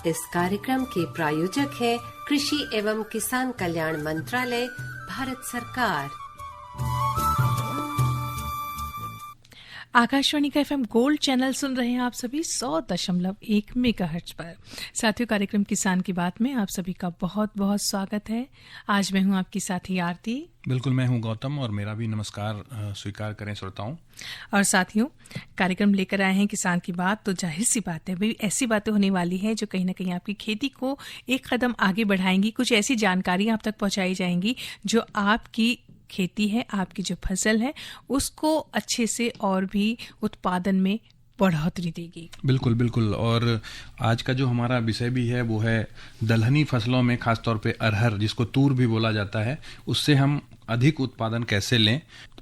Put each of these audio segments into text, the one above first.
इस कार्यक्रम के प्रायोजक है कृषि एवं किसान कल्याण मंत्रालय, भारत सरकार। आकाशवाणी का FM गोल्ड चैनल सुन रहे हैं आप सभी 100.1 मेगाहर्ट्ज पर। साथियों, कार्यक्रम किसान की बात में आप सभी का बहुत बहुत स्वागत है। आज मैं हूं आपकी साथी आरती। बिल्कुल, मैं हूं गौतम और मेरा भी नमस्कार स्वीकार करें श्रोताओं। और साथियों, कार्यक्रम लेकर आए हैं किसान की बात, तो जाहिर सी बात है भाई, ऐसी बातें होने वाली हैं जो कहीं ना कहीं आपकी खेती को एक कदम आगे बढ़ाएंगी। कुछ ऐसी जानकारी आप तक पहुंचाई जाएंगी जो आपकी खेती है, आपकी जो फसल है, उसको अच्छे से और भी उत्पादन में बढ़ोतरी देगी। बिल्कुल बिल्कुल। और आज का जो हमारा विषय भी है वो है दलहनी फसलों में, खासतौर पे अरहर, जिसको तूर भी बोला जाता है, उससे हम अधिक उत्पादन कैसे लें।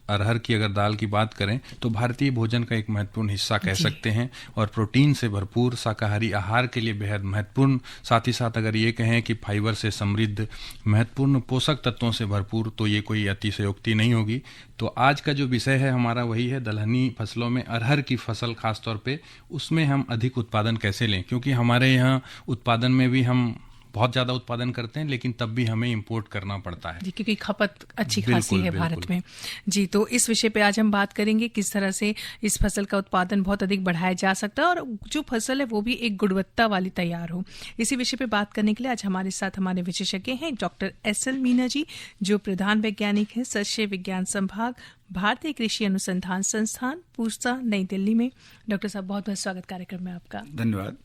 अरहर की अगर दाल की बात करें तो भारतीय भोजन का एक महत्वपूर्ण हिस्सा कह सकते हैं और प्रोटीन से भरपूर शाकाहारी आहार के लिए बेहद महत्वपूर्ण, साथ ही साथ अगर ये कहें कि फाइबर से समृद्ध, महत्वपूर्ण पोषक तत्वों से भरपूर, तो ये कोई अतिशयोक्ति नहीं होगी। तो आज का जो विषय है हमारा वही है दलहनी फसलों में अरहर की फसल, खासतौर पे उसमें हम अधिक उत्पादन कैसे लें, क्योंकि हमारे यहाँ उत्पादन में भी हम बहुत ज़्यादा उत्पादन करते हैं, लेकिन तब भी हमें इंपोर्ट करना पड़ता है जी, क्योंकि खपत अच्छी खासी है भारत में जी। तो इस विषय पे आज हम बात करेंगे किस तरह से इस फसल का उत्पादन बहुत अधिक बढ़ाया जा सकता है और जो फसल है वो भी एक गुणवत्ता वाली तैयार हो। इसी विषय पे बात करने के लिए आज हमारे साथ हमारे विशेषज्ञ हैं डॉक्टर SL मीना जी, जो प्रधान वैज्ञानिक हैं शस्य विज्ञान संभाग, भारतीय कृषि अनुसंधान संस्थान, पूसा, नई दिल्ली में। डॉक्टर साहब, बहुत बहुत स्वागत कार्यक्रम में आपका। धन्यवाद।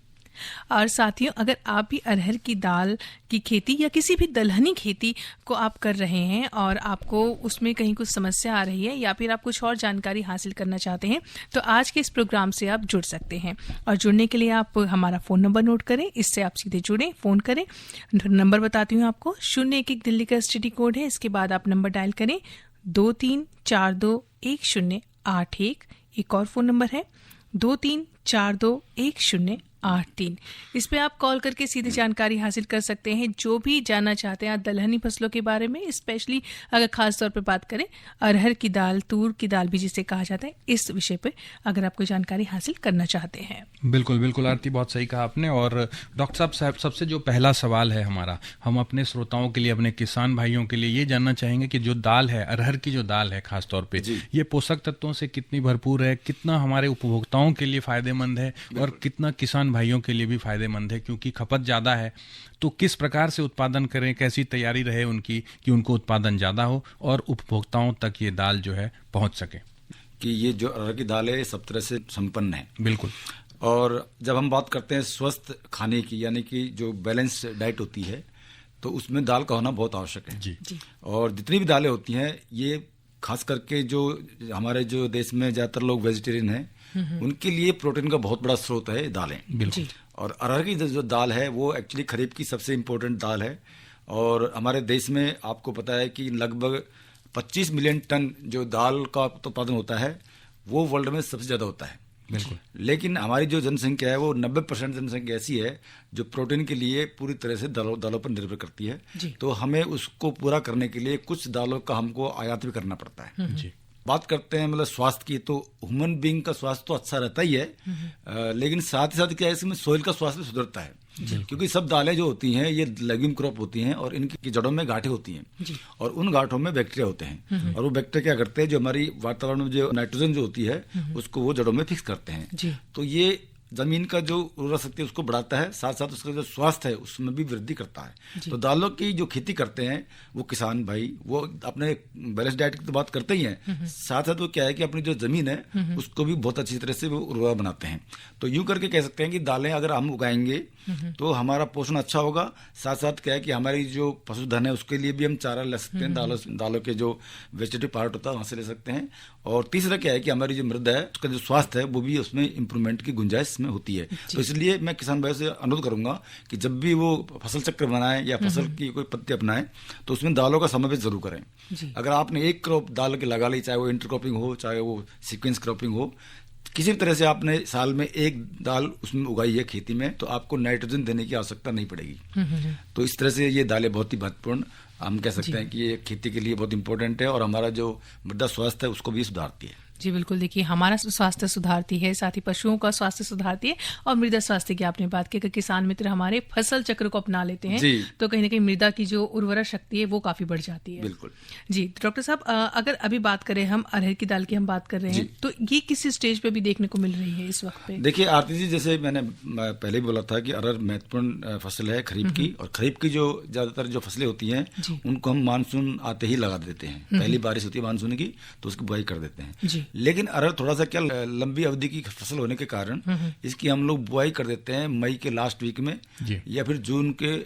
और साथियों, अगर आप भी अरहर की दाल की खेती या किसी भी दलहनी खेती को आप कर रहे हैं और आपको उसमें कहीं कुछ समस्या आ रही है या फिर आप कुछ और जानकारी हासिल करना चाहते हैं, तो आज के इस प्रोग्राम से आप जुड़ सकते हैं। और जुड़ने के लिए आप हमारा फ़ोन नंबर नोट करें, इससे आप सीधे जुड़ें, फ़ोन करें। नंबर बताती हूँ आपको, 011 दिल्ली का STD कोड है। इसके बाद आप नंबर डायल करें 23421081। एक और फ़ोन नंबर है 23421083। इस पे आप कॉल करके सीधी जानकारी हासिल कर सकते हैं, जो भी जानना चाहते हैं दलहनी फसलों के बारे में, स्पेशली अगर खास तौर पे बात करें अरहर की दाल, तूर की दाल भी जिसे कहा जाता है, इस विषय पे अगर आप कोई जानकारी हासिल करना चाहते हैं। बिल्कुल बिल्कुल आरती, बहुत सही कहा आपने। और डॉक्टर साहब, सबसे जो पहला सवाल है हमारा, हम अपने श्रोताओं के लिए, अपने किसान भाइयों के लिए ये जानना चाहेंगे कि जो दाल है, अरहर की जो दाल है खासतौर पे, ये पोषक तत्वों से कितनी भरपूर है, कितना हमारे उपभोक्ताओं के लिए फायदेमंद है और कितना किसान भाइयों के लिए भी फायदेमंद है, क्योंकि खपत ज़्यादा है। तो किस प्रकार से उत्पादन करें, कैसी तैयारी रहे उनकी कि उनको उत्पादन ज़्यादा हो और उपभोक्ताओं तक ये दाल जो है पहुंच सके। कि ये जो अरहर की दाल है सब तरह से संपन्न है। बिल्कुल। और जब हम बात करते हैं स्वस्थ खाने की, यानी कि जो बैलेंस डाइट होती है, तो उसमें दाल का होना बहुत आवश्यक है जी। और जितनी भी दालें होती हैं, ये खास करके जो हमारे जो देश में ज़्यादातर लोग वेजिटेरियन हैं, उनके लिए प्रोटीन का बहुत बड़ा स्रोत है दालें। बिल्कुल। और अरहर की जो दाल है वो एक्चुअली खरीफ की सबसे इम्पोर्टेंट दाल है। और हमारे देश में आपको पता है कि लगभग 25 मिलियन टन जो दाल का उत्पादन होता है वो वर्ल्ड में सबसे ज़्यादा होता है। बिल्कुल। लेकिन हमारी जो जनसंख्या है वो 90% जनसंख्या ऐसी है जो प्रोटीन के लिए पूरी तरह से दालों पर निर्भर करती है। तो हमें उसको पूरा करने के लिए कुछ दालों का हमको आयात भी करना पड़ता है जी। बात करते हैं मतलब स्वास्थ्य की, तो ह्यूमन बीइंग का स्वास्थ्य तो अच्छा रहता ही है, लेकिन साथ ही साथ क्या है, इसमें सोइल का स्वास्थ्य भी सुधरता है। क्योंकि सब दालें जो होती हैं ये लेग्यूम क्रॉप होती हैं और इनकी जड़ों में गांठें होती हैं और उन गांठों में बैक्टीरिया होते हैं और वो बैक्टीरिया क्या करते हैं, जो हमारी वातावरण में जो नाइट्रोजन जो होती है उसको वो जड़ों में फिक्स करते हैं। तो ये जमीन का जो उर्वरा शक्ति है उसको बढ़ाता है, साथ साथ उसका जो स्वास्थ्य है उसमें भी वृद्धि करता है। तो दालों की जो खेती करते हैं वो किसान भाई, वो अपने बैलेंस डाइट की तो बात करते ही हैं, साथ साथ वो क्या है कि अपनी जो जमीन है उसको भी बहुत अच्छी तरह से वो उर्वरा बनाते हैं। तो यूं करके कह सकते हैं कि दालें अगर हम उगाएंगे तो हमारा पोषण अच्छा होगा। साथ साथ क्या है कि हमारी जो पशुधन है उसके लिए भी हम चारा ले सकते हैं, दालों के जो वेजिटेटिव पार्ट होता है वहां से ले सकते हैं। और तीसरा क्या है कि हमारी जो मृदा है उसका जो स्वास्थ्य है वो भी उसमें इंप्रूवमेंट की गुंजाइश में होती है। तो इसलिए मैं किसान भाई से अनुरोध करूंगा कि जब भी वो फसल चक्र बनाएं या फसल की कोई पत्ती अपनाएं तो उसमें दालों का समावेश जरूर करें। अगर आपने एक क्रॉप दाल के लगा ली, चाहे वो इंटरक्रॉपिंग हो चाहे वो सीक्वेंस क्रॉपिंग हो, किसी भी तरह से आपने साल में एक दाल उसमें उगाई है खेती में, तो आपको नाइट्रोजन देने की आवश्यकता नहीं पड़ेगी। तो इस तरह से ये दालें बहुत ही महत्वपूर्ण, हम कह सकते हैं कि ये खेती के लिए बहुत इंपॉर्टेंट है और हमारा जो मृदा स्वास्थ्य है उसको भी सुधारती है। जी बिल्कुल, देखिए हमारा स्वास्थ्य सुधारती है, साथ ही पशुओं का स्वास्थ्य सुधारती है और मृदा स्वास्थ्य की आपने बात की। अगर किसान मित्र हमारे फसल चक्र को अपना लेते हैं तो कहीं ना कहीं मृदा की जो उर्वरक शक्ति है वो काफी बढ़ जाती है। बिल्कुल जी। डॉक्टर साहब, अगर अभी बात करें हम अरहर की दाल की हम बात कर रहे हैं, तो ये किस स्टेज पे भी देखने को मिल रही है इस वक्त पे? देखिए आरती जी, जैसे मैंने पहले ही बोला था कि अरहर महत्वपूर्ण फसल है खरीफ की, और खरीफ की जो ज्यादातर जो फसलें होती हैं उनको हम मानसून आते ही लगा देते हैं। पहली बारिश होती है मानसून की तो उसकी बुआई कर देते हैं। लेकिन अरहर थोड़ा सा क्या लंबी अवधि की फसल होने के कारण इसकी हम लोग बुआई कर देते हैं मई के लास्ट वीक में या फिर जून के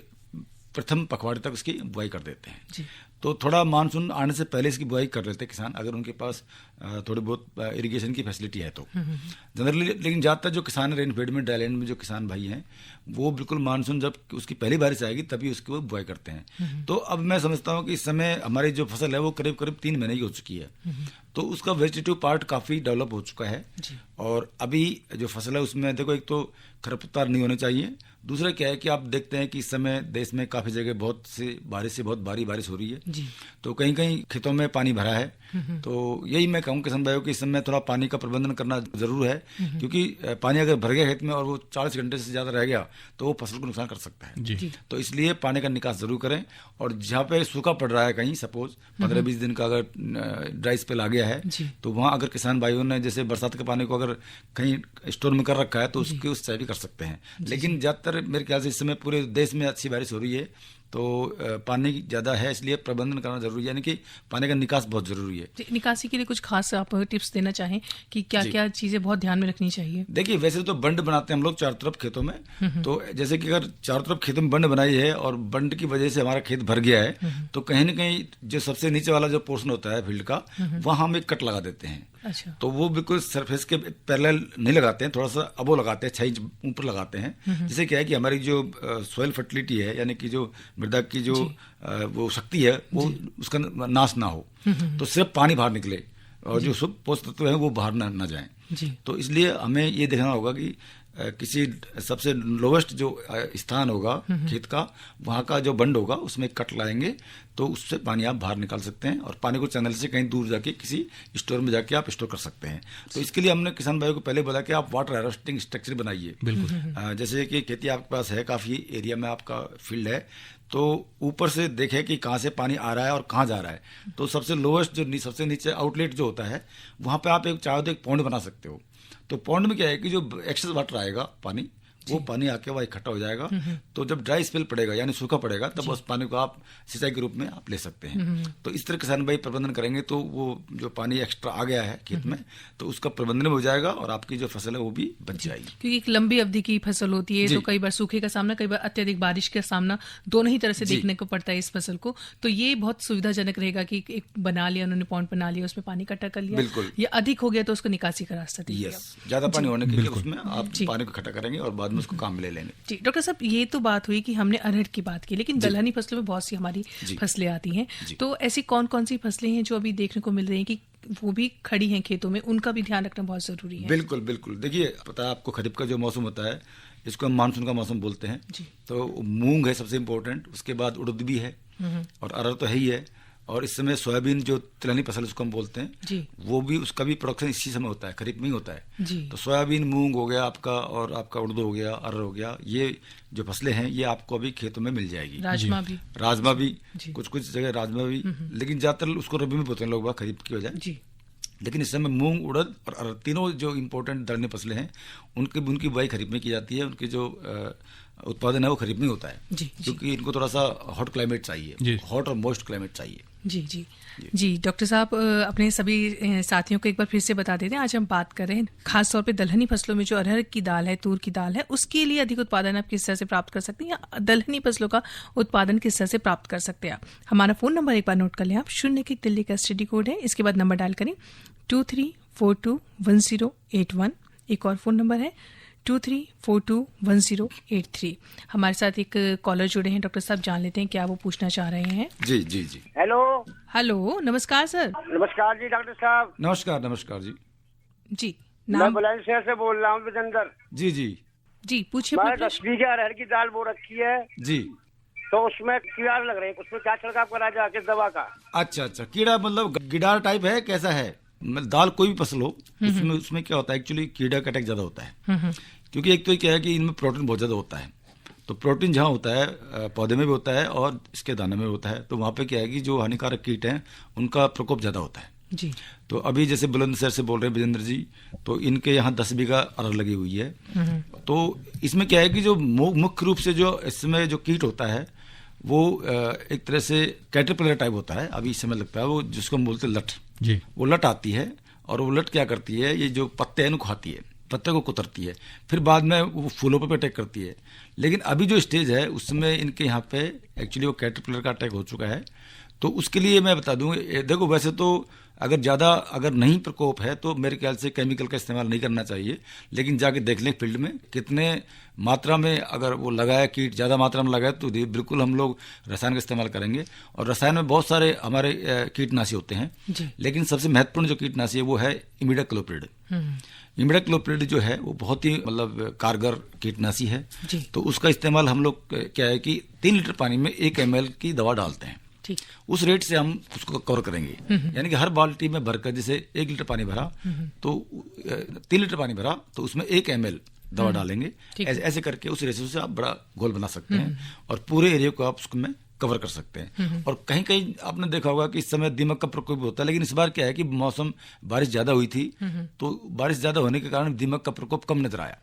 प्रथम पखवाड़े तक इसकी बुआई कर देते हैं। तो थोड़ा मानसून आने से पहले इसकी बुआई कर लेते हैं किसान, अगर उनके पास थोड़ी बहुत इरिगेशन की फैसिलिटी है तो जनरली। लेकिन ज़्यादातर जो किसान रेनफेड में, ड्राईलैंड में जो किसान भाई हैं, वो बिल्कुल मानसून जब उसकी पहली बारिश आएगी तभी उसकी वो बुआई करते हैं। तो अब मैं समझता हूँ कि इस समय हमारी जो फसल है वो करीब करीब 3 महीने की हो चुकी है, तो उसका वेजिटेटिव पार्ट काफ़ी डेवलप हो चुका है। और अभी जो फसल है उसमें देखो, एक तो खरपतवार नहीं होने चाहिए, दूसरा क्या है कि आप देखते हैं कि इस समय देश में काफ़ी जगह बहुत भारी बारिश हो रही है, तो कहीं कहीं खेतों में पानी भरा है। तो यही मैं कहूँ किसान भाइयों कि इस समय थोड़ा पानी का प्रबंधन करना जरूर है, क्योंकि पानी अगर भर गया खेत में और वो 40 घंटे से ज़्यादा रह गया तो वो फसल को नुकसान कर सकता है। तो इसलिए पानी का निकास जरूर करें, और जहाँ पे सूखा पड़ रहा है कहीं सपोज 15-20 दिन का अगर ड्राई स्पेल आ गया है तो वहाँ अगर किसान भाइयों ने जैसे बरसात के पानी को अगर कहीं स्टोर में कर रखा है तो उसकी उस भी कर सकते हैं। लेकिन ज़्यादातर मेरे ख्याल से इस समय पूरे देश में अच्छी बारिश हो रही है, तो पानी ज़्यादा है, इसलिए प्रबंधन करना जरूरी है, यानी कि पानी का निकास बहुत जरूरी है। निकासी के लिए कुछ खास आप टिप्स देना चाहें कि क्या क्या चीजें बहुत ध्यान में रखनी चाहिए? देखिए वैसे तो बंड बनाते हैं हम लोग चारों तरफ खेतों में, तो जैसे कि अगर चारों तरफ खेतों में बंड बनाई है और बंड की वजह से हमारा खेत भर गया है, तो कहीं ना कहीं जो सबसे नीचे वाला जो पोर्शन होता है फील्ड का, वहाँ हम एक कट लगा देते हैं। अच्छा। तो वो बिल्कुल सरफेस के पैरेलल नहीं लगाते हैं, थोड़ा सा अबो लगाते हैं, 6 इंच ऊपर लगाते हैं, जिससे क्या है कि हमारी जो सॉइल फर्टिलिटी है, यानी कि जो मृदा की जो वो शक्ति है वो उसका नाश ना हो, तो सिर्फ पानी बाहर निकले और जो सब पोषक तत्व है वो बाहर ना जाएं। तो इसलिए हमें ये देखना होगा कि किसी सबसे लोवेस्ट जो स्थान होगा खेत का, वहाँ का जो बंड होगा उसमें कट लाएंगे तो उससे पानी आप बाहर निकाल सकते हैं, और पानी को चैनल से कहीं दूर जाके किसी स्टोर में जाके आप स्टोर कर सकते हैं। तो इसके लिए हमने किसान भाइयों को पहले बोला कि आप वाटर हार्वेस्टिंग स्ट्रक्चर बनाइए। बिल्कुल। जैसे कि खेती आपके पास है, काफ़ी एरिया में आपका फील्ड है, तो ऊपर से देखें कि कहाँ से पानी आ रहा है और कहाँ जा रहा है। तो सबसे लोवेस्ट जो सबसे नीचे आउटलेट जो होता है वहाँ पे आप चाहे तो एक पॉन्ड बना सकते हो। तो पॉन्ड में क्या है कि जो एक्सेस वाटर आएगा पानी, वो पानी आके वहाँ इकट्ठा हो जाएगा, तो जब ड्राई स्पेल पड़ेगा यानी सूखा पड़ेगा तब उस पानी को आप सिंचाई के रूप में आप ले सकते हैं। तो इस तरह किसान भाई प्रबंधन करेंगे तो वो जो पानी एक्स्ट्रा आ गया है खेत में तो उसका प्रबंधन हो जाएगा और आपकी जो फसल है वो भी बच जाएगी। क्योंकि एक लंबी अवधि की फसल होती है, तो कई बार सूखे का सामना, कई बार अत्यधिक बारिश का सामना, दोनों ही तरह से देखने को पड़ता है इस फसल को। तो ये बहुत सुविधाजनक रहेगा कि एक बना लिया उन्होंने, पॉन्ड बना लिया, उसमें पानी इकट्ठा कर लिया, या अधिक हो गया तो उसको निकासी का रास्ता दिया। ज्यादा पानी होने के लिए उसमें आप पानी को इकट्ठा करेंगे और बाद में उसको काम में ले लेंगे। जी डॉक्टर साहब, ये तो बात हुई कि हमने अरहर की बात की, लेकिन दलहनी फसलों में बहुत सी हमारी फसलें आती हैं, तो ऐसी कौन कौन सी फसलें हैं जो अभी देखने को मिल रही हैं कि वो भी खड़ी हैं खेतों में, उनका भी ध्यान रखना बहुत जरूरी है? बिल्कुल बिल्कुल। देखिए पता है आपको, खरीफ का जो मौसम होता है इसको हम मानसून का मौसम बोलते हैं। तो मूंग है सबसे इम्पोर्टेंट, उसके बाद उड़द भी है और अरहर तो है ही है, और इस समय सोयाबीन जो तिलहनी फसल उसको हम बोलते हैं, वो भी उसका भी प्रोडक्शन इसी समय होता है, खरीफ में ही होता है। तो सोयाबीन, मूंग हो गया आपका, और आपका उड़द हो गया, अरहर हो गया, ये जो फसलें हैं ये आपको अभी खेतों में मिल जाएगी। राजमा भी कुछ जगह राजमा भी, लेकिन ज्यादातर उसको रबी में बोते हैं लोग खरीफ की वजह। लेकिन इस समय मूंग, उड़द और अरहर तीनों जो इम्पोर्टेंट दलहनी फसलें हैं उनकी बुआई खरीफ में की जाती है। उनकी जो उत्पादन है वो खरीफ में होता है, क्योंकि इनको थोड़ा सा हॉट क्लाइमेट चाहिए, हॉट और मॉइस्ट क्लाइमेट चाहिए। जी डॉक्टर साहब, अपने सभी साथियों को एक बार फिर से बता देते हैं, आज हम बात कर रहे हैं खासतौर पे दलहनी फसलों में जो अरहर की दाल है, तूर की दाल है, उसके लिए अधिक उत्पादन आप किस तरह से प्राप्त कर सकते हैं, या दलहनी फसलों का उत्पादन किस तरह से प्राप्त कर सकते हैं आप। हमारा फोन नंबर एक बार नोट कर लें आप, 0 दिल्ली का STD कोड है, इसके बाद नंबर डायल करें 23421081। एक और फोन नंबर है 23421083। हमारे साथ एक कॉलर जुड़े हैं, डॉक्टर साहब जान लेते हैं क्या वो पूछना चाह रहे हैं। जी। हेलो नमस्कार सर। नमस्कार जी डॉक्टर साहब। नमस्कार जी। मैं बुलंदशहर से बोल रहा हूँ, विजेंद्र। जी पूछिए। 10 बीघे अरहर की दाल बो रखी है जी, तो उसमें कीड़ा लग रहे हैं, उसमें क्या छिड़काव करा जाए, किस दवा का? अच्छा, कीड़ा मतलब गिडार टाइप है, कैसा है? दाल कोई भी फसल हो उसमें क्या होता है एक्चुअली कीड़ा का अटैक ज्यादा होता है, क्योंकि एक तो क्या है कि इनमें प्रोटीन बहुत ज्यादा होता है। तो प्रोटीन जहाँ होता है पौधे में भी होता है और इसके दाने में भी होता है, तो वहाँ पे क्या है कि जो हानिकारक कीट हैं उनका प्रकोप ज्यादा होता है जी। तो अभी जैसे बुलंदशहर से बोल रहे हैं विजेंद्र जी, तो इनके यहाँ 10 बीघा अरहर लगी हुई है। तो इसमें क्या है कि जो मुख्य रूप से जो इसमें जो कीट होता है वो एक तरह से कैटरपिलर टाइप होता है, अभी इस समय लगता है, वो जिसको हम बोलते हैं लट जी। वो लट आती है और वो लट क्या करती है, ये जो पत्ते हैं उनको खाती है, पत्ते को कुतरती है, फिर बाद में वो फूलों पर अटैक करती है। लेकिन अभी जो स्टेज है उसमें इनके यहाँ पे एक्चुअली वो कैटरपिलर का अटैक हो चुका है। तो उसके लिए मैं बता दूं, देखो वैसे तो अगर नहीं प्रकोप है तो मेरे ख्याल से केमिकल का इस्तेमाल नहीं करना चाहिए, लेकिन जाके देख लें फील्ड में कितने मात्रा में अगर वो लगाया कीट ज़्यादा मात्रा में लगाया तो बिल्कुल हम लोग रसायन का इस्तेमाल करेंगे। और रसायन में बहुत सारे हमारे कीटनाशी होते हैं, लेकिन सबसे महत्वपूर्ण जो कीटनाशी है वो है इमिडाक्लोप्रिड। इमिडाक्लोप्रिड जो है वो बहुत ही मतलब कारगर कीटनाशी है। तो उसका इस्तेमाल हम लोग क्या है कि 3 लीटर पानी में 1 ml की दवा डालते हैं, उस रेट से हम उसको कवर करेंगे। यानी कि हर बाल्टी में भरकर, जैसे 1 लीटर पानी भरा तो 3 लीटर पानी भरा तो उसमें 1 ml दवा डालेंगे। ऐसे करके उस रेशो से आप बड़ा घोल बना सकते हैं और पूरे एरिया को आप उसमें कवर कर सकते हैं। और कहीं कहीं आपने देखा होगा कि इस समय दीमक का प्रकोप भी होता है, लेकिन इस बार क्या है कि मौसम बारिश ज्यादा हुई थी, तो बारिश ज्यादा होने के कारण दीमक का प्रकोप कम नजर आया।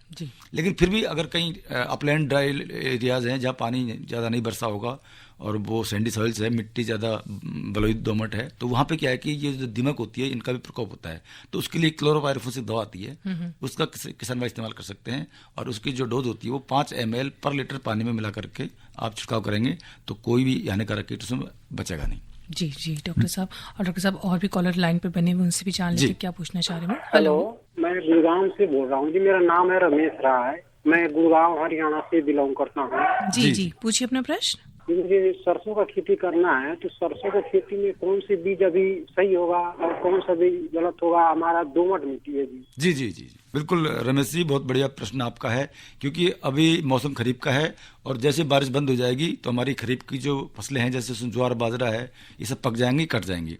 लेकिन फिर भी अगर कहीं अपलैंड ड्राई एरियाज हैं जहाँ पानी ज्यादा नहीं बरसा होगा और वो सैंडी सॉइल्स है, मिट्टी ज्यादा बलुई दोमट है, तो वहाँ पे क्या है कि ये जो दीमक होती है इनका भी प्रकोप होता है। तो उसके लिए क्लोरोपायरिफोस दवा आती है, उसका किसान भाई इस्तेमाल कर सकते हैं और उसकी जो डोज होती है वो 5 ml पर लीटर पानी में मिला करके आप छिड़काव करेंगे तो कोई भी हानिकारक कीट उसमें बचेगा नहीं। जी डॉक्टर साहब। और डॉक्टर साहब और भी कॉलर लाइन पे बने हुए, उनसे भी जान लेते क्या पूछना चाह रहे हैं। हेलो, मैं गुड़गांव से बोल रहा हूँ जी, मेरा नाम है रमेश राय, मैं गुड़गांव हरियाणा से बिलोंग करता हूँ। जी पूछिए अपना प्रश्न। मुझे सरसों का खेती करना है, तो सरसों का खेती में कौन से बीज अभी सही होगा और कौन सा बीज गलत होगा? हमारा दोमट मिट्टी है जी। जी बिल्कुल रमेश जी, बहुत बढ़िया प्रश्न आपका है, क्योंकि अभी मौसम खरीफ का है और जैसे बारिश बंद हो जाएगी तो हमारी खरीफ की जो फसलें हैं जैसे ज्वार बाजरा है ये सब पक जाएंगी, कट जाएंगी।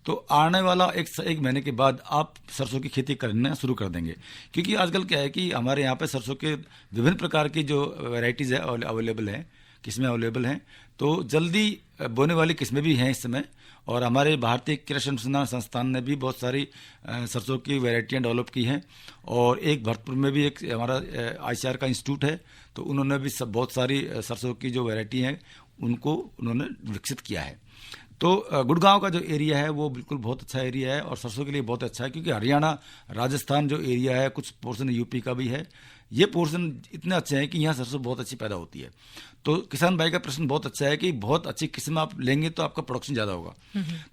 तो आने वाला एक महीने के बाद आप सरसों की खेती करना शुरू कर देंगे, क्योंकि आजकल क्या है कि हमारे यहाँ पे सरसों के विभिन्न प्रकार की जो वैरायटीज है अवेलेबल हैं, किस्में अवेलेबल हैं, तो जल्दी बोने वाली किस्में भी हैं इस समय। और हमारे भारतीय कृषि अनुसंधान संस्थान ने भी बहुत सारी सरसों की वैरायटियाँ डेवलप की हैं और एक भरतपुर में भी एक हमारा ICAR का इंस्टीट्यूट है, तो उन्होंने भी बहुत सारी सरसों की जो वैरायटी हैं उनको उन्होंने विकसित किया है। तो गुड़गांव का जो एरिया है वो बिल्कुल बहुत अच्छा एरिया है और सरसों के लिए बहुत अच्छा है, क्योंकि हरियाणा राजस्थान जो एरिया है, कुछ पोर्शन यूपी का भी है, ये पोर्शन इतने अच्छे हैं कि यहाँ सरसों बहुत अच्छी पैदा होती है। तो किसान भाई का प्रश्न बहुत अच्छा है कि बहुत अच्छी किस्म आप लेंगे तो आपका प्रोडक्शन ज़्यादा होगा।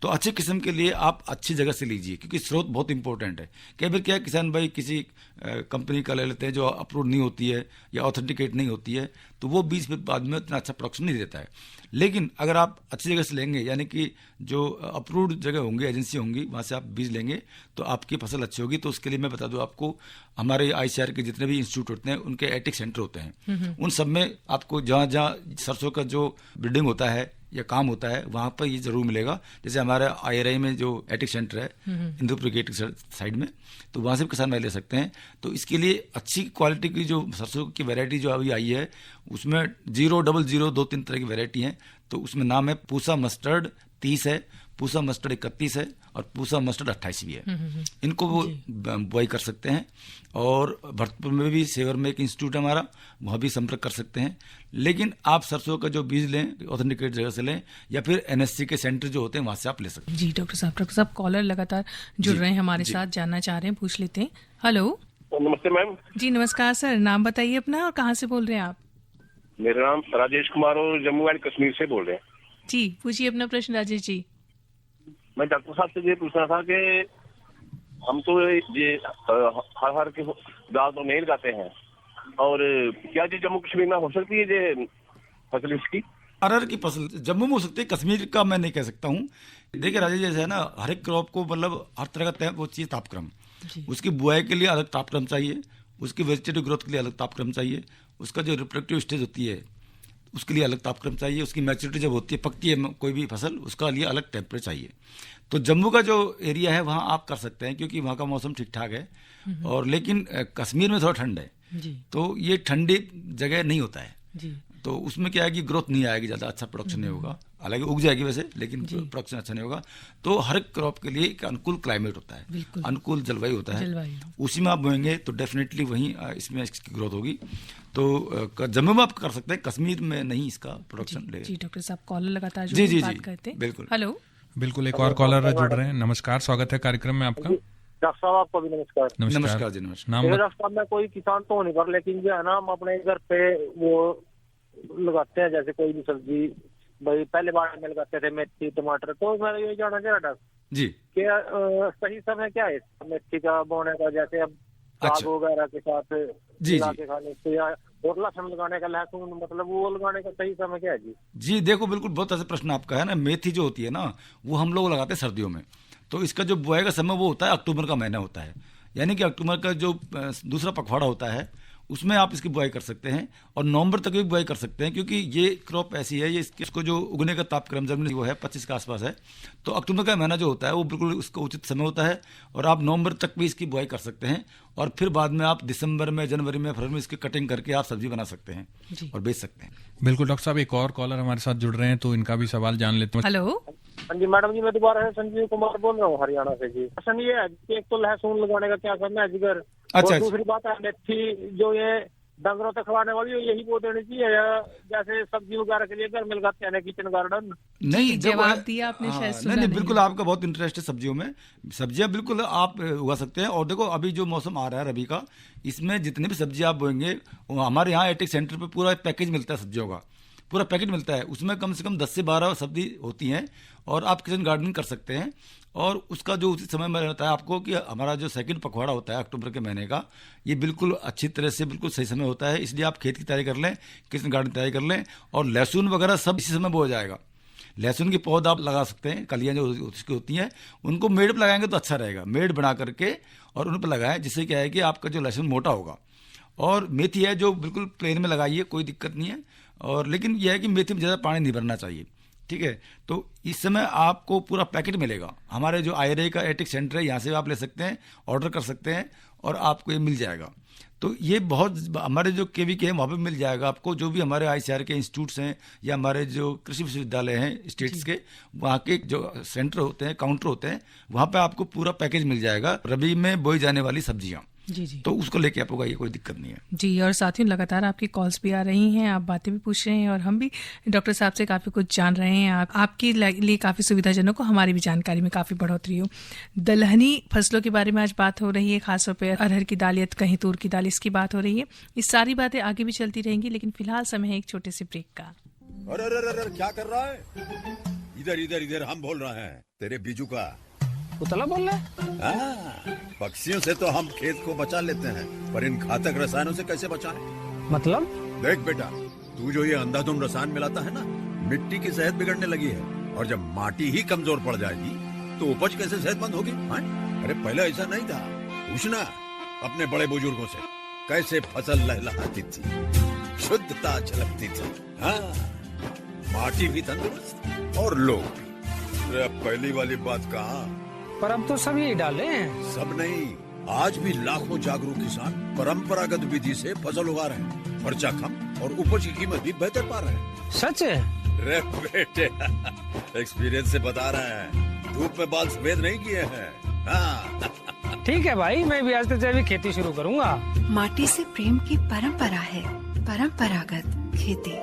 तो अच्छी किस्म के लिए आप अच्छी जगह से लीजिए, क्योंकि स्रोत बहुत इंपॉर्टेंट है। कई बार क्या है, किसान भाई किसी कंपनी का ले लेते हैं जो अप्रूव नहीं होती है या ऑथेंटिकेट नहीं होती है, तो वो बीज फिर बाद में इतना अच्छा प्रोडक्शन नहीं देता है। लेकिन अगर आप अच्छी जगह से लेंगे, यानी कि जो अप्रूव्ड जगह होंगी, एजेंसी होंगी, वहाँ से आप बीज लेंगे तो आपकी फसल अच्छी होगी। तो उसके लिए मैं बता दूं आपको, हमारे ICAR के जितने भी इंस्टीट्यूट होते हैं उनके एटिक सेंटर होते हैं, उन सब में आपको जहाँ जहाँ सरसों का जो ब्रीडिंग होता है या काम होता है वहाँ पर ये जरूर मिलेगा। जैसे हमारा IRI में जो एटिक सेंटर है इंदुपुर गेट साइड में, तो वहाँ से भी किसान भाई ले सकते हैं। तो इसके लिए अच्छी क्वालिटी की जो सरसों की वैरायटी जो अभी आई है उसमें 000 2-3 तरह की वैरायटी हैं। तो उसमें नाम है पूसा मस्टर्ड 30 है, पूसा मस्टर्ड 31 है और पूसा मस्टर्ड 28 भी है। इनको वो बुआई कर सकते हैं। और भरतपुर में भी सेवर में एक इंस्टीट्यूट है हमारा, वहाँ भी संपर्क कर सकते हैं। लेकिन आप सरसों का जो बीज लें ऑथेंटिकेट जगह से लें या फिर NSC के सेंटर जो होते हैं वहाँ से आप ले सकते हैं। जी डॉक्टर साहब कॉलर लगातार जुड़ रहे हैं हमारे साथ, जानना चाह रहे हैं, पूछ लेते हैं। हेलो, नमस्ते मैम। जी नमस्कार सर, नाम बताइए अपना और कहाँ से बोल रहे हैं आप? मेरा नाम राजेश कुमार और जम्मू एंड कश्मीर से बोल रहे हैं। जी पूछिए अपना प्रश्न राजेश जी। मैं डॉक्टर साहब से ये पूछना था कि हम तो ये हर की दाल तो नहीं लगाते हैं, और क्या ये जम्मू कश्मीर में हो सकती है ये फसल इसकी? अरहर की फसल जम्मू में हो सकती है, कश्मीर का मैं नहीं कह सकता हूँ। देखिए राजेश, जैसे है ना, हर एक क्रॉप को मतलब हर तरह का वो चीज़ तापक्रम, उसकी बुआई के लिए अलग तापक्रम चाहिए, उसकी वेजिटेटिव ग्रोथ के लिए अलग तापक्रम चाहिए, उसका जो रिप्रोडक्टिव स्टेज होती है उसके लिए अलग तापक्रम चाहिए, उसकी मैच्योरिटी जब होती है, पकती है कोई भी फसल, उसका लिए अलग टेम्परेचर चाहिए। तो जम्मू का जो एरिया है वहाँ आप कर सकते हैं, क्योंकि वहाँ का मौसम ठीक ठाक है, और लेकिन कश्मीर में थोड़ा ठंड है, तो ये ठंडी जगह नहीं होता है, तो उसमें क्या है कि ग्रोथ नहीं आएगी, ज़्यादा अच्छा प्रोडक्शन नहीं होगा, हालांकि उग जाएगी वैसे, लेकिन प्रोडक्शन अच्छा नहीं होगा। तो हर क्रॉप के लिए एक अनुकूल क्लाइमेट होता है, अनुकूल जलवायु होता है, उसी में आप बोएंगे तो डेफिनेटली वहीं इसमें इसकी ग्रोथ होगी। तो जम्मू में आप कर सकते हैं, कश्मीर में नहीं इसका प्रोडक्शन लेगा। जी डॉक्टर साहब, कॉलर लगातार बात करते हैं। बिल्कुल, हेलो, बिल्कुल, एक और कॉलर जुड़ रहे हैं। नमस्कार, स्वागत है कार्यक्रम में आपका। डॉक्टर साहब आपको भी नमस्कार। नमस्कार जी, नमस्कार। नाम डॉक्टर साहब, मैं कोई किसान तो नहीं, पर लेकिन जो है ना, हम अपने घर पे वो लगाते हैं, जैसे कोई भी सब्जी, भाई पहले बार में लगाते थे मेथी टमाटर, तो मैं ये जानना चाह रहा था जी क्या सही समय क्या है मेथी का बोने का, जैसे अब साग वगैरह के साथ मिला के खाने से, या और लहसुन लगाने का, लहसुन मतलब वो लगाने का सही समय क्या है जी? जी देखो, बिल्कुल बहुत ऐसा प्रश्न आपका है ना। मेथी जो होती है ना, वो हम लोग लगाते हैं सर्दियों में, तो इसका जो बुआई का समय वो होता है अक्टूबर का महीना होता है, यानी कि अक्टूबर का जो दूसरा पखवाड़ा होता है उसमें आप इसकी बुआई कर सकते हैं, और नवंबर तक भी बुआई कर सकते हैं, क्योंकि ये क्रॉप ऐसी है, ये इसको जो उगने का तापक्रम जमीन वो है 25 के आसपास है, तो अक्टूबर का महीना जो होता है वो बिल्कुल उसका उचित समय होता है, और आप नवंबर तक भी इसकी बुआई कर सकते हैं, और फिर बाद में आप दिसंबर में, जनवरी में, फरवरी में इसकी कटिंग करके आप सब्जी बना सकते हैं और बेच सकते हैं। बिल्कुल डॉक्टर साहब, एक और कॉलर हमारे साथ जुड़ रहे हैं, तो इनका भी सवाल जान लेते हैं। हेलो, हाँ जी मैडम जी, मैं दोबारा से संजीव कुमार बोल रहा हूँ हरियाणा से जी। प्रश्न ये है कि एक तो लहसुन लगाने का क्या समय है जिगर, और दूसरी बात है मेथी जो ये डंगरों तक खवाने वाली, यही बो देनी चाहिए, या जैसे सब्जी वगैरह के लिए घर में लगाते हैं किचन गार्डन? नहीं, जवाब दिया आपने शायद। नहीं, बिल्कुल आपका बहुत इंटरेस्ट है सब्जियों में, सब्जियां बिल्कुल आप उगा सकते हैं। और देखो अभी जो मौसम आ रहा है रबी का, इसमें जितनी भी सब्जी आप बोएंगे, हमारे यहाँ एटेक सेंटर पे पूरा पैकेज मिलता है, सब्जियों का पूरा पैकेट मिलता है, उसमें कम से कम 10 से 12 सब्जी होती हैं, और आप किचन गार्डनिंग कर सकते हैं। और उसका जो उचित समय में रहता है आपको, कि हमारा जो सेकंड पखवाड़ा होता है अक्टूबर के महीने का, ये बिल्कुल अच्छी तरह से बिल्कुल सही समय होता है, इसलिए आप खेत की तैयारी कर लें, किचन गार्डन की तैयारी कर लें, और लहसुन वगैरह सब इसी समय बो जाएगा। लहसुन की पौध आप लगा सकते हैं, कलियाँ जो उसकी होती हैं उनको मेड़ पर लगाएंगे तो अच्छा रहेगा, मेड़ बना करके और उन पर लगाएं, जिससे क्या है कि आपका जो लहसुन मोटा होगा। और मेथी है जो बिल्कुल प्लेन में लगाइए, कोई दिक्कत नहीं है, और लेकिन यह है कि मेथी में ज़्यादा पानी नहीं भरना चाहिए, ठीक है। तो इस समय आपको पूरा पैकेट मिलेगा, हमारे जो IRA का एटेक सेंटर है यहाँ से आप ले सकते हैं, ऑर्डर कर सकते हैं, और आपको ये मिल जाएगा। तो ये बहुत, हमारे जो KVK है वहाँ पे मिल जाएगा आपको, जो भी हमारे ICAR के इंस्टीट्यूट्स हैं या हमारे जो कृषि विश्वविद्यालय हैं स्टेट्स के, वहाँ के जो सेंटर होते हैं, काउंटर होते हैं, वहाँ पे आपको पूरा पैकेज मिल जाएगा, रबी में बोई जाने वाली सब्जियाँ। जी जी, तो उसको लेके आप उगाइए, कोई दिक्कत नहीं है जी। और साथियों, लगातार आपकी कॉल्स भी आ रही हैं, आप बातें भी पूछ रहे हैं, और हम भी डॉक्टर साहब से काफ़ी कुछ जान रहे हैं। आपके लिए काफ़ी सुविधाजनक हो, हमारी भी जानकारी में काफ़ी बढ़ोतरी हो। दलहनी फसलों के बारे में आज बात हो रही है, खासतौर पर अरहर की दाल या कहीं तूर की दाल, इसकी बात हो रही है। इस सारी बातें आगे भी चलती रहेंगी, लेकिन फिलहाल समय है एक छोटे से ब्रेक का। अरे क्या कर रहा है? इधर इधर इधर, हम बोल रहे हैं तेरे बीजू का। उतला बोल रहा है? पक्षियों से तो हम खेत को बचा लेते हैं, पर इन घातक रसायनों से कैसे बचाएं? मतलब? देख बेटा, तू जो ये अंधाधुंध रसायन मिलाता है ना, मिट्टी की सेहत बिगड़ने लगी है, और जब माटी ही कमजोर पड़ जाएगी तो उपज कैसे सेहतमंद होगी? अरे पहले ऐसा नहीं था, पूछना अपने बड़े बुजुर्गों से, कैसे फसल लहलहाती थी, शुद्धता झलकती थी। माटी भी तंदुरुस्त और लोग भी। पहली वाली बात कहा, पर अब तो सब यही डाले हैं। सब नहीं, आज भी लाखों जागरूक किसान परंपरागत विधि से फसल उगा रहे हैं, खर्चा कम और उपज की कीमत भी बेहतर पा रहे हैं। सच है? रे बेटे, एक्सपीरियंस से बता रहे हैं, धूप में बाल सफेद नहीं किए हैं। ठीक है भाई, मैं भी आज से जैविक खेती शुरू करूंगा। माटी से प्रेम की परंपरा है, परंपरागत खेती।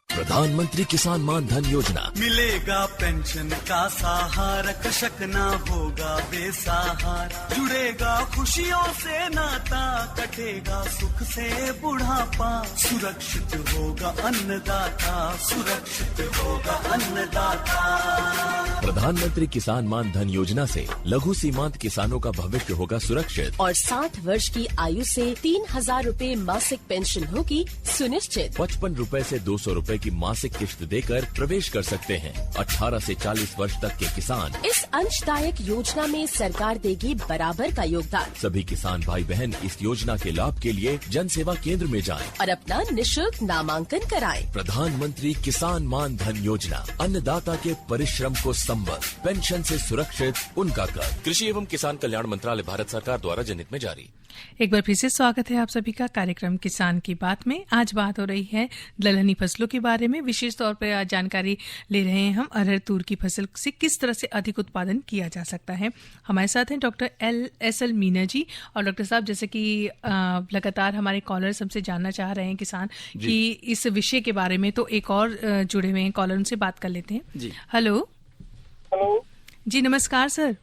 प्रधानमंत्री किसान मान धन योजना, मिलेगा पेंशन का सहारा, कृषक ना होगा बेसहारा, जुड़ेगा खुशियों से नाता, कटेगा सुख से बुढ़ापा, सुरक्षित होगा अन्नदाता, सुरक्षित होगा अन्नदाता। प्रधानमंत्री किसान मान धन योजना से लघु सीमांत किसानों का भविष्य होगा सुरक्षित और 60 वर्ष की आयु से 3,000 रूपए मासिक पेंशन होगी सुनिश्चित। 55 रूपए से 200 रूपए की मासिक किश्त देकर प्रवेश कर सकते हैं। 18 से 40 वर्ष तक के किसान इस अंशदायक योजना में सरकार देगी बराबर का योगदान। सभी किसान भाई बहन इस योजना के लाभ के लिए जन सेवा केंद्र में जाएं और अपना निःशुल्क नामांकन कराएं। प्रधानमंत्री किसान मान धन योजना, अन्नदाता के परिश्रम को संबल, पेंशन से सुरक्षित उनका कर। कृषि एवं किसान कल्याण मंत्रालय, भारत सरकार द्वारा जनहित में जारी। एक बार फिर से स्वागत है आप सभी का कार्यक्रम किसान की बात में। आज बात हो रही है दलहनी फसलों के बारे में। विशेष तौर पर आज जानकारी ले रहे हैं हम अरहर तूर की फसल से किस तरह से अधिक उत्पादन किया जा सकता है। हमारे साथ हैं डॉक्टर एस.एल. मीना जी। और डॉक्टर साहब, जैसे कि लगातार हमारे कॉलर्स हमसे जानना चाह रहे हैं किसान कि इस विषय के बारे में, तो एक और जुड़े हुए हैं कॉलर, उनसे बात कर लेते हैं जी। हेलो जी, नमस्कार सर।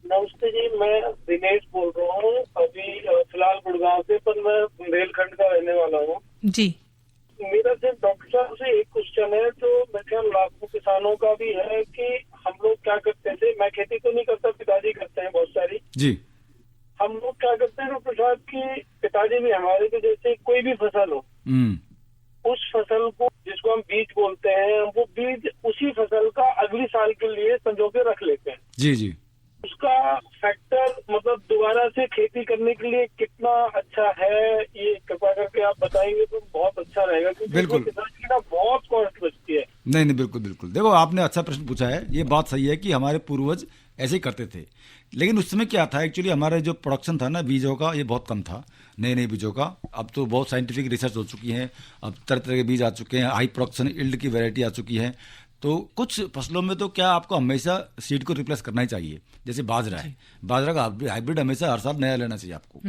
नमस्ते जी, मैं दिनेश बोल रहा हूँ। अभी फिलहाल गुड़गांव से, पर मैं बुंदेलखंड का रहने वाला हूँ जी। मेरा सिर्फ डॉक्टर साहब से एक क्वेश्चन है, जो मैं ख्याल लाखों किसानों का भी है कि हम लोग क्या करते थे। मैं खेती तो नहीं करता, पिताजी करते हैं बहुत सारी जी। हम लोग क्या करते हैं डॉक्टर साहब की पिताजी भी हमारे भी, जैसे कोई भी फसल हो, उस फसल को जिसको हम बीज बोलते हैं, वो बीज उसी फसल का अगली साल के लिए संजो के रख लेते हैं जी जी। उसका फैक्टर मतलब दोबारा से खेती करने के लिए कितना अच्छा है, ये कृपा करके आप बताएंगे तो बहुत अच्छा रहेगा, क्योंकि बिल्कुल किसान की ना बहुत कॉस्ट बचती है। नहीं, बिल्कुल बिल्कुल। देखो, आपने अच्छा प्रश्न पूछा है। ये बात सही है कि हमारे पूर्वज ऐसे ही करते थे, लेकिन उस समय क्या था, एक्चुअली हमारे जो प्रोडक्शन था ना बीजों का, ये बहुत कम था, नए बीजों का। अब तो बहुत साइंटिफिक रिसर्च हो चुकी है, अब तरह तरह के बीज आ चुके हैं, हाई प्रोडक्शन यील्ड की वैरायटी आ चुकी है। तो कुछ फसलों में तो क्या आपको हमेशा सीड को रिप्लेस करना ही चाहिए। जैसे बाजरा है, बाजरा का हाइब्रिड हमेशा हर साल नया लेना चाहिए आपको।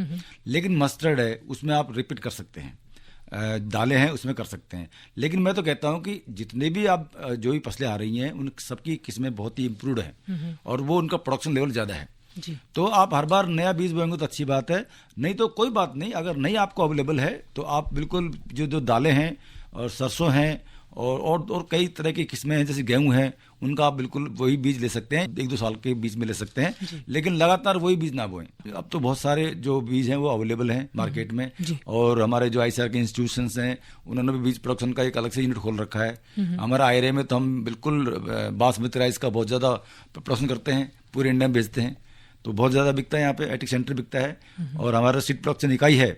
लेकिन मस्टर्ड है, उसमें आप रिपीट कर सकते हैं। दालें हैं, उसमें कर सकते हैं। लेकिन मैं तो कहता हूं कि जितने भी आप जो भी फसलें आ रही हैं, उन सबकी किस्में बहुत ही इम्प्रूव्ड हैं और वो उनका प्रोडक्शन लेवल ज़्यादा है जी। तो आप हर बार नया बीज बोएंगे तो अच्छी बात है, नहीं तो कोई बात नहीं। अगर नहीं आपको अवेलेबल है तो आप बिल्कुल जो दालें हैं और सरसों हैं और कई तरह की किस्में हैं, जैसे गेहूं हैं, उनका आप बिल्कुल वही बीज ले सकते हैं, 1-2 साल के बीज में ले सकते हैं, लेकिन लगातार वही बीज ना बोएं। अब तो बहुत सारे जो बीज हैं वो अवेलेबल हैं मार्केट में, और हमारे जो आईसीआर के इंस्टीट्यूशंस हैं उन्होंने भी बीज प्रोडक्शन का एक अलग से यूनिट खोल रखा है। हमारा आईआरए में तो हम बिल्कुल बासमती राइस का बहुत ज़्यादा प्रोडक्शन करते हैं, पूरे इंडिया में बेचते हैं, तो बहुत ज़्यादा बिकता है। यहाँ पे एटिक सेंटर बिकता है और हमारा सीड प्रोडक्शन इकाई है,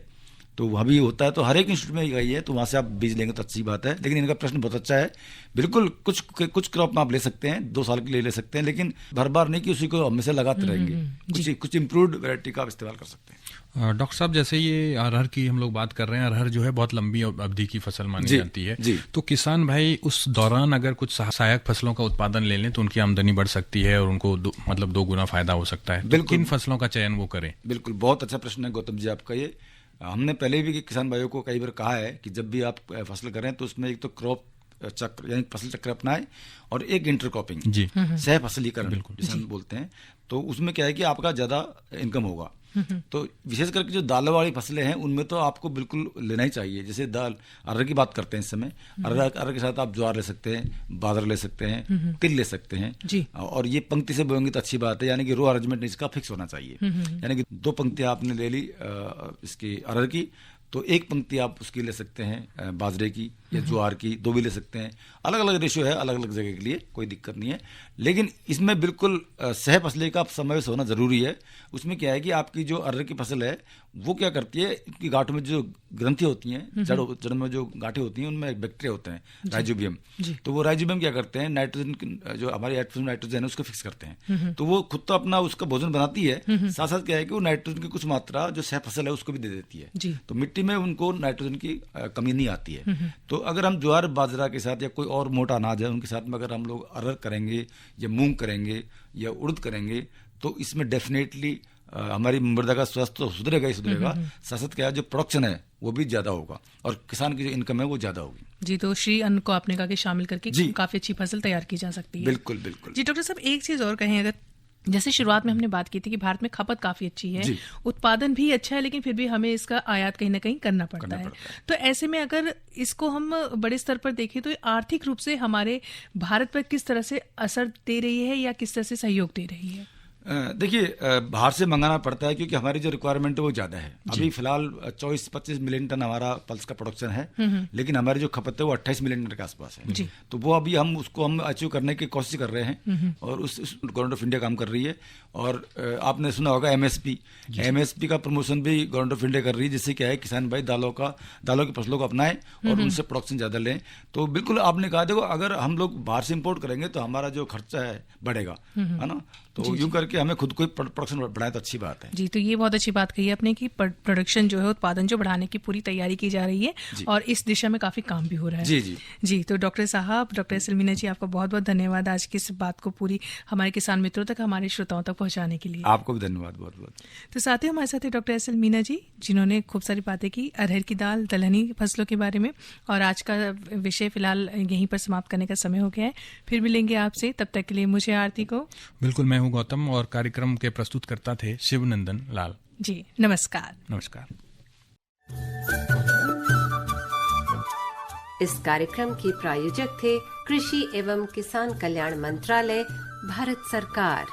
तो वह भी होता है। तो हर एक इंस्टीट्यूट में इकाई है, तो वहाँ से आप बीज लेंगे तो अच्छी बात है। लेकिन इनका प्रश्न बहुत अच्छा है। बिल्कुल कुछ क्रॉप में आप ले सकते हैं, 2 साल के लिए ले सकते हैं, लेकिन हर बार नहीं कि उसी को हमेशा लगाते रहेंगे। कुछ इम्प्रूव्ड वैरायटी का आप इस्तेमाल कर सकते हैं। डॉक्टर साहब, जैसे ये अरहर की हम लोग बात कर रहे हैं, अरहर जो है बहुत लंबी अवधि की फसल मानी जाती है, तो किसान भाई उस दौरान अगर कुछ सहायक फसलों का उत्पादन ले लें तो उनकी आमदनी बढ़ सकती है और उनको 2 गुना फायदा हो सकता है। बिल्कुल, किन फसलों का चयन वो करें? बिल्कुल, बहुत अच्छा प्रश्न है गौतम जी आपका ये। हमने पहले भी किसान भाइयों को कई बार कहा है कि जब भी आप फसल करें तो उसमें एक तो क्रॉप चक्र यानी फसल चक्र अपनाएं और एक इंटरक्रॉपिंग जी सह फसलीकरण जिसे हम बोलते हैं, तो उसमें क्या है कि आपका ज़्यादा इनकम होगा। तो विशेष करके जो दालों वाली फसलें हैं उनमें तो आपको बिल्कुल लेना ही चाहिए। जैसे दाल अरहर की बात करते हैं इस समय, अरहर के साथ आप ज्वार ले सकते हैं, बाजरा ले सकते हैं, तिल ले सकते हैं जी। और ये पंक्ति से बोएंगे तो अच्छी बात है, यानी कि रो अरेंजमेंट इसका फिक्स होना चाहिए। यानी कि 2 पंक्तियां आपने ले ली इसकी अरहर की, तो 1 पंक्ति आप उसकी ले सकते हैं बाजरे की या ज्वार की, 2 भी ले सकते हैं। अलग अलग रेशियो है, अलग अलग जगह के लिए, कोई दिक्कत नहीं है। लेकिन इसमें बिल्कुल सह फसली का समावेश होना जरूरी है। उसमें क्या है कि आपकी जो अरहर की फसल है वो क्या करती है, इनकी गांठों में जो ग्रंथि होती हैं, जड़ में जो गांठें होती हैं, उनमें बैक्टीरिया होते हैं राइजोबियम। तो वो राइजोबियम क्या करते हैं, नाइट्रोजन जो हमारी एटमॉस्फेयर नाइट्रोजन है उसको फिक्स करते हैं। तो वो खुद तो अपना उसका भोजन बनाती है, साथ साथ क्या है कि वो नाइट्रोजन की कुछ मात्रा जो सह फसल है उसको भी दे देती है। तो मिट्टी में उनको नाइट्रोजन की कमी नहीं आती है। तो अगर हम ज्वार बाजरा के साथ या कोई और मोटा अनाज है उनके साथ में अगर हम लोग अरहर करेंगे या मूंग करेंगे या उड़द करेंगे तो इसमें डेफिनेटली हमारी मृदा का स्वास्थ्य तो सुधरेगा ही सुधरेगा, साथ क्या जो प्रोडक्शन है वो भी ज्यादा होगा और किसान की जो इनकम है वो ज्यादा होगी जी। तो श्री अन्न को आपने कहा कि शामिल करके काफी अच्छी फसल तैयार की जा सकती है। बिल्कुल बिल्कुल जी। डॉक्टर साहब, एक चीज और कहें, अगर जैसे शुरुआत में हमने बात की थी कि भारत में खपत काफी अच्छी है, उत्पादन भी अच्छा है, लेकिन फिर भी हमें इसका आयात कहीं ना कहीं करना पड़ता है। तो ऐसे में अगर इसको हम बड़े स्तर पर देखें तो आर्थिक रूप से हमारे भारत पर किस तरह से असर दे रही है या किस तरह से सहयोग दे रही है? देखिए, बाहर से मंगाना पड़ता है क्योंकि हमारी जो रिक्वायरमेंट है वो ज़्यादा है। अभी फिलहाल 24-25 मिलियन टन हमारा पल्स का प्रोडक्शन है, लेकिन हमारी जो खपत है वो 28 मिलियन टन के आसपास है। तो वो अभी हम अचीव करने की कोशिश कर रहे हैं और उस गवर्नमेंट ऑफ इंडिया काम कर रही है। और आपने सुना होगा एमएसपी का प्रमोशन भी गवर्नमेंट ऑफ इंडिया कर रही है, जिससे क्या है किसान भाई दालों की फसलों को अपनाएं और उनसे प्रोडक्शन ज़्यादा लें। तो बिल्कुल आपने कहा, देखो अगर हम लोग बाहर से इम्पोर्ट करेंगे तो हमारा जो खर्चा है बढ़ेगा, है ना। तो यूं करके हमें खुद को प्रोडक्शन बढ़ाए तो अच्छी बात है। जी, तो ये बहुत अच्छी बात कही आपने कि प्रोडक्शन जो है, उत्पादन जो बढ़ाने की पूरी तैयारी की जा रही है और इस दिशा में काफी काम भी हो रहा है। जी, तो डॉक्टर साहब, doctor S L Meena ji, आपका बहुत बहुत धन्यवाद आज की इस बात को पूरी हमारे किसान मित्रों तक, हमारे श्रोताओं तक पहुंचाने के लिए। आपको भी धन्यवाद बहुत बहुत। तो साथ ही हमारे साथ doctor S L Meena ji, जिन्होंने खूब सारी बातें की अरहर की दाल, दलहनी फसलों के बारे में। और आज का विषय फिलहाल यहीं पर समाप्त करने का समय हो गया है। फिर मिलेंगे आपसे, तब तक के लिए मुझे आरती को। बिल्कुल, मैं हूँ गौतम और कार्यक्रम के प्रस्तुतकर्ता थे शिवनंदन लाल जी। नमस्कार। नमस्कार। इस कार्यक्रम के प्रायोजक थे कृषि एवं किसान कल्याण मंत्रालय, भारत सरकार।